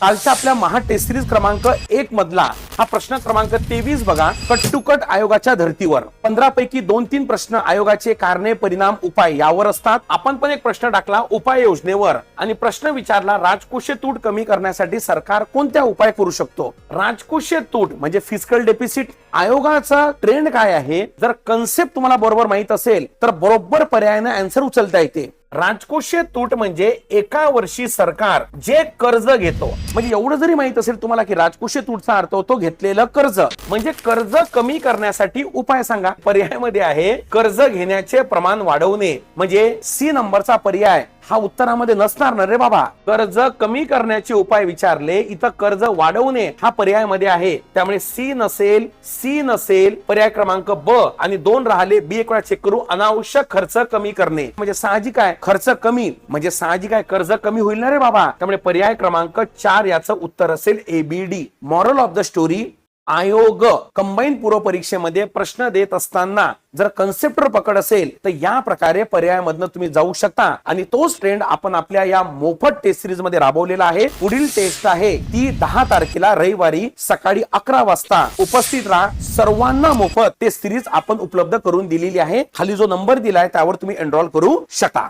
कालच्या आपल्या महा taste series क्रमांक 1 मधला हा प्रश्न क्रमांक 23 बघा. कट टू कट आयोगाच्या धर्तीवर 15 पैकी 2-3 प्रश्न आयोगाचे कारणे, परिणाम, उपाय यावर असतात. आपण पण एक प्रश्न टाकला उपाययोजनेवर आणि प्रश्न विचारला राजकोषीय तूट कमी करण्यासाठी सरकार कोणत्या उपाय करू शकतो. राजकोषीय तूट म्हणजे फिस्कल डेफिसिट. आयोगाचा ट्रेंड काय आहे, जर कन्सेप्ट तुम्हाला बरोबर माहित असेल तर बरोबर पर्यायाने आन्सर उचलता येते. राजकोषीय तूट म्हणजे एका वर्षी सरकार जे कर्ज घेतो, म्हणजे एवढं जरी माहित असेल तुम्हाला की राजकोषीय तूटचा अर्थ होतो घेतलेलं कर्ज. म्हणजे कर्ज कमी करण्यासाठी उपाय सांगा. पर्यायामध्ये आहे कर्ज घेण्याचे प्रमाण वाढवणे, म्हणजे सी नंबरचा पर्याय हा उत्तरामध्ये नसणार ना रे बाबा. कर्ज कमी करण्याचे उपाय विचारले, इथं कर्ज वाढवणे हा पर्यायामध्ये आहे, त्यामुळे सी नसेल पर्याय क्रमांक ब आणि 2 राहिले. बी एक वेळा चेक करू. अनावश्यक खर्च कमी करणे म्हणजे साहजिक आहे खर्च कमी म्हणजे साहजिक आहे कर्ज कमी होईल ना रे बाबा. त्यामुळे पर्याय क्रमांक 4 याचं उत्तर असेल ABD. Moral of the story, आयोग कंबाईन पूर्व परीक्षेमध्ये प्रश्न देत असताना जर कन्सेप्टवर पकड असेल तर या प्रकारे पर्यायामधनं तुम्ही जाऊ शकता आणि तोच ट्रेंड आपण आपल्या या मोफत टेस्ट सिरीज मध्ये राबवलेला आहे. पुढील टेस्ट आहे ती 10 तारखेला रविवारी सकाळी 11 वाजता. उपस्थित राहा. सर्वांना मोफत टेस्ट सिरीज आपण उपलब्ध करून दिलेली आहे. खाली जो नंबर दिलाय त्यावर तुम्ही एनरोल करू शकता.